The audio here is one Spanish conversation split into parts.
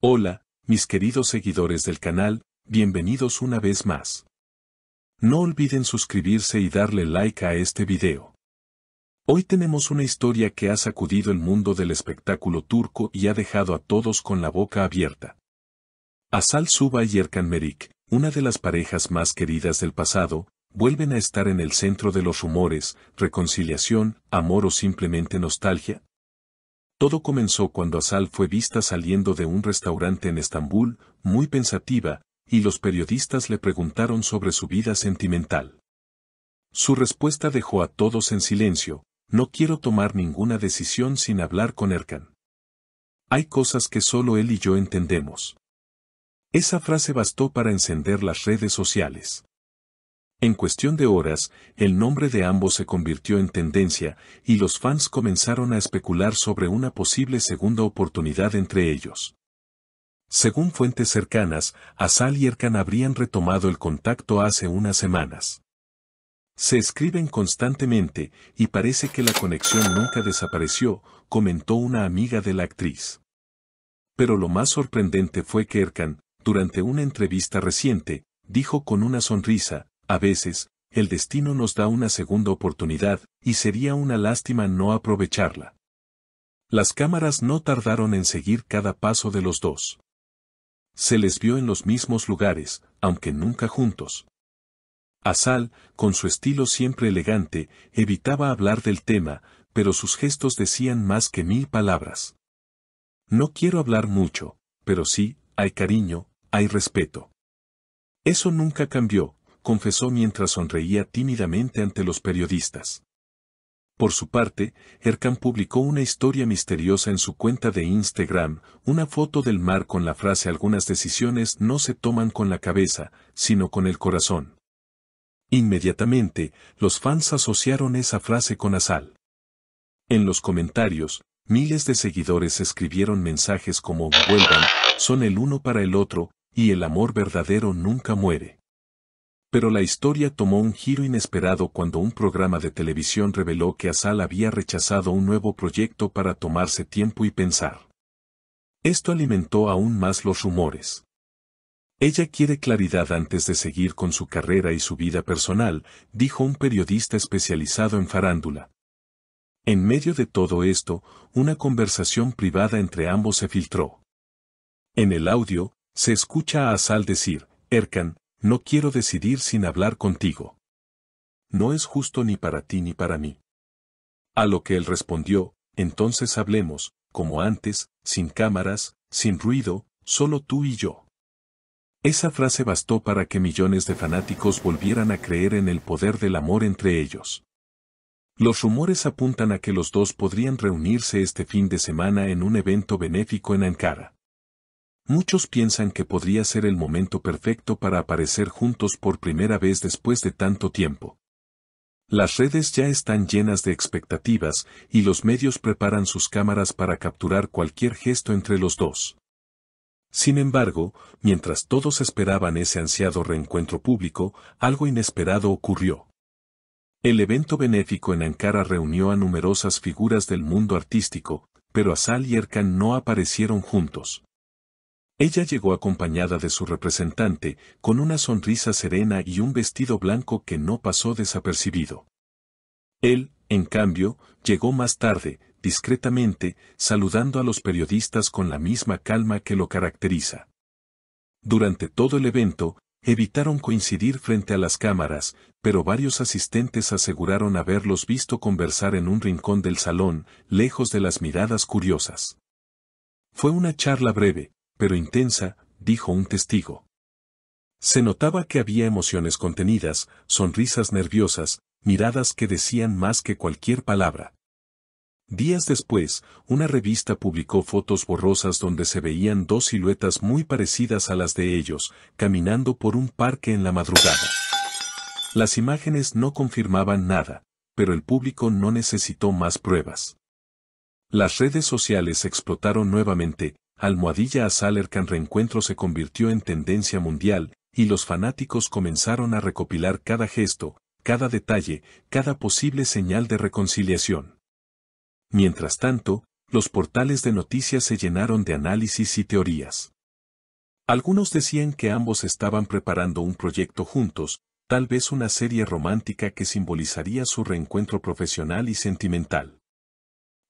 Hola, mis queridos seguidores del canal, bienvenidos una vez más. No olviden suscribirse y darle like a este video. Hoy tenemos una historia que ha sacudido el mundo del espectáculo turco y ha dejado a todos con la boca abierta. Asal Suba y Erkan Merik, una de las parejas más queridas del pasado, vuelven a estar en el centro de los rumores, reconciliación, amor o simplemente nostalgia. Todo comenzó cuando Asal fue vista saliendo de un restaurante en Estambul, muy pensativa, y los periodistas le preguntaron sobre su vida sentimental. Su respuesta dejó a todos en silencio: no quiero tomar ninguna decisión sin hablar con Erkan. Hay cosas que solo él y yo entendemos. Esa frase bastó para encender las redes sociales. En cuestión de horas, el nombre de ambos se convirtió en tendencia, y los fans comenzaron a especular sobre una posible segunda oportunidad entre ellos. Según fuentes cercanas, Asal y Erkan habrían retomado el contacto hace unas semanas. Se escriben constantemente, y parece que la conexión nunca desapareció, comentó una amiga de la actriz. Pero lo más sorprendente fue que Erkan, durante una entrevista reciente, dijo con una sonrisa: a veces, el destino nos da una segunda oportunidad, y sería una lástima no aprovecharla. Las cámaras no tardaron en seguir cada paso de los dos. Se les vio en los mismos lugares, aunque nunca juntos. Asal, con su estilo siempre elegante, evitaba hablar del tema, pero sus gestos decían más que 1000 palabras. No quiero hablar mucho, pero sí, hay cariño, hay respeto. Eso nunca cambió, confesó mientras sonreía tímidamente ante los periodistas. Por su parte, Erkan publicó una historia misteriosa en su cuenta de Instagram, una foto del mar con la frase: algunas decisiones no se toman con la cabeza, sino con el corazón. Inmediatamente, los fans asociaron esa frase con Asal. En los comentarios, miles de seguidores escribieron mensajes como: vuelvan, son el uno para el otro, y el amor verdadero nunca muere. Pero la historia tomó un giro inesperado cuando un programa de televisión reveló que Asal había rechazado un nuevo proyecto para tomarse tiempo y pensar. Esto alimentó aún más los rumores. Ella quiere claridad antes de seguir con su carrera y su vida personal, dijo un periodista especializado en farándula. En medio de todo esto, una conversación privada entre ambos se filtró. En el audio, se escucha a Asal decir: Erkan, no quiero decidir sin hablar contigo. No es justo ni para ti ni para mí. A lo que él respondió: entonces hablemos, como antes, sin cámaras, sin ruido, solo tú y yo. Esa frase bastó para que millones de fanáticos volvieran a creer en el poder del amor entre ellos. Los rumores apuntan a que los dos podrían reunirse este fin de semana en un evento benéfico en Ankara. Muchos piensan que podría ser el momento perfecto para aparecer juntos por primera vez después de tanto tiempo. Las redes ya están llenas de expectativas, y los medios preparan sus cámaras para capturar cualquier gesto entre los dos. Sin embargo, mientras todos esperaban ese ansiado reencuentro público, algo inesperado ocurrió. El evento benéfico en Ankara reunió a numerosas figuras del mundo artístico, pero Asal y Erkan no aparecieron juntos. Ella llegó acompañada de su representante, con una sonrisa serena y un vestido blanco que no pasó desapercibido. Él, en cambio, llegó más tarde, discretamente, saludando a los periodistas con la misma calma que lo caracteriza. Durante todo el evento, evitaron coincidir frente a las cámaras, pero varios asistentes aseguraron haberlos visto conversar en un rincón del salón, lejos de las miradas curiosas. Fue una charla breve, pero intensa, dijo un testigo. Se notaba que había emociones contenidas, sonrisas nerviosas, miradas que decían más que cualquier palabra. Días después, una revista publicó fotos borrosas donde se veían dos siluetas muy parecidas a las de ellos, caminando por un parque en la madrugada. Las imágenes no confirmaban nada, pero el público no necesitó más pruebas. Las redes sociales explotaron nuevamente. #Asal Erkan reencuentro se convirtió en tendencia mundial, y los fanáticos comenzaron a recopilar cada gesto, cada detalle, cada posible señal de reconciliación. Mientras tanto, los portales de noticias se llenaron de análisis y teorías. Algunos decían que ambos estaban preparando un proyecto juntos, tal vez una serie romántica que simbolizaría su reencuentro profesional y sentimental.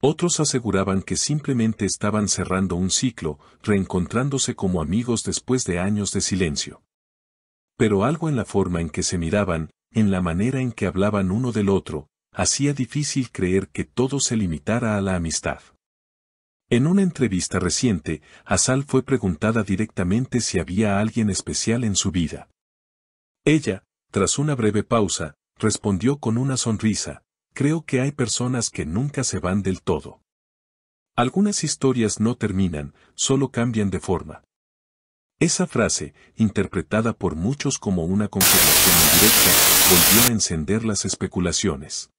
Otros aseguraban que simplemente estaban cerrando un ciclo, reencontrándose como amigos después de años de silencio. Pero algo en la forma en que se miraban, en la manera en que hablaban uno del otro, hacía difícil creer que todo se limitara a la amistad. En una entrevista reciente, Azal fue preguntada directamente si había alguien especial en su vida. Ella, tras una breve pausa, respondió con una sonrisa: creo que hay personas que nunca se van del todo. Algunas historias no terminan, solo cambian de forma. Esa frase, interpretada por muchos como una confirmación indirecta, volvió a encender las especulaciones.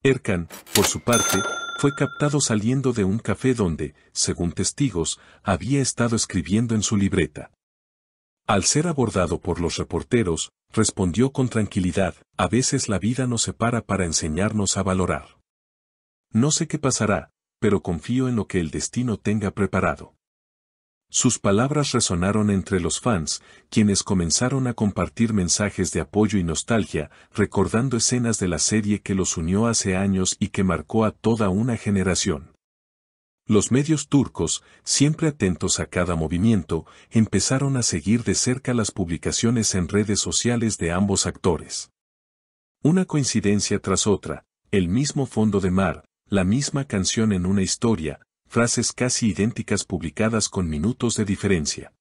Erkan, por su parte, fue captado saliendo de un café donde, según testigos, había estado escribiendo en su libreta. Al ser abordado por los reporteros, respondió con tranquilidad: a veces la vida nos separa para enseñarnos a valorar. No sé qué pasará, pero confío en lo que el destino tenga preparado. Sus palabras resonaron entre los fans, quienes comenzaron a compartir mensajes de apoyo y nostalgia, recordando escenas de la serie que los unió hace años y que marcó a toda una generación. Los medios turcos, siempre atentos a cada movimiento, empezaron a seguir de cerca las publicaciones en redes sociales de ambos actores. Una coincidencia tras otra, el mismo fondo de mar, la misma canción en una historia, frases casi idénticas publicadas con minutos de diferencia.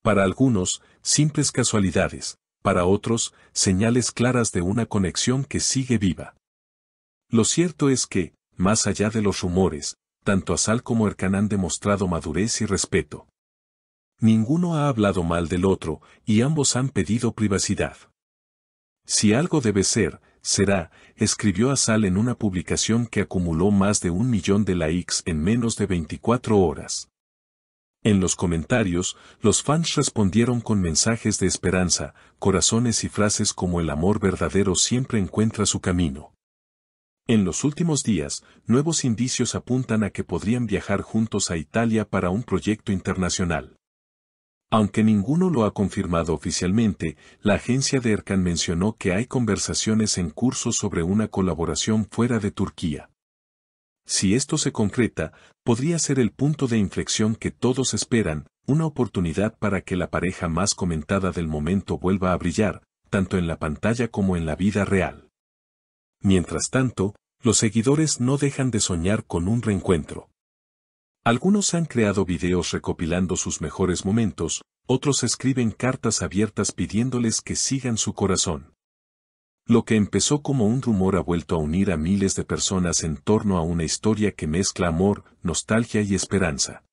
Para algunos, simples casualidades, para otros, señales claras de una conexión que sigue viva. Lo cierto es que, más allá de los rumores, tanto Azal como Erkan han demostrado madurez y respeto. Ninguno ha hablado mal del otro, y ambos han pedido privacidad. Si algo debe ser, será, escribió Azal en una publicación que acumuló más de 1 millón de likes en menos de 24 horas. En los comentarios, los fans respondieron con mensajes de esperanza, corazones y frases como el amor verdadero siempre encuentra su camino. En los últimos días, nuevos indicios apuntan a que podrían viajar juntos a Italia para un proyecto internacional. Aunque ninguno lo ha confirmado oficialmente, la agencia de Erkan mencionó que hay conversaciones en curso sobre una colaboración fuera de Turquía. Si esto se concreta, podría ser el punto de inflexión que todos esperan, una oportunidad para que la pareja más comentada del momento vuelva a brillar, tanto en la pantalla como en la vida real. Mientras tanto, los seguidores no dejan de soñar con un reencuentro. Algunos han creado videos recopilando sus mejores momentos, otros escriben cartas abiertas pidiéndoles que sigan su corazón. Lo que empezó como un rumor ha vuelto a unir a miles de personas en torno a una historia que mezcla amor, nostalgia y esperanza.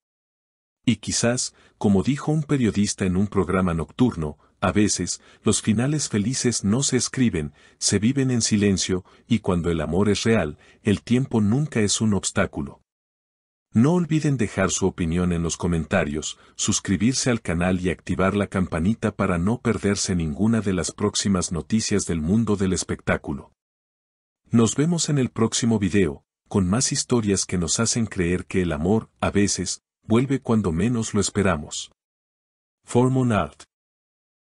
Y quizás, como dijo un periodista en un programa nocturno, a veces, los finales felices no se escriben, se viven en silencio, y cuando el amor es real, el tiempo nunca es un obstáculo. No olviden dejar su opinión en los comentarios, suscribirse al canal y activar la campanita para no perderse ninguna de las próximas noticias del mundo del espectáculo. Nos vemos en el próximo video, con más historias que nos hacen creer que el amor, a veces, vuelve cuando menos lo esperamos. Formon Art.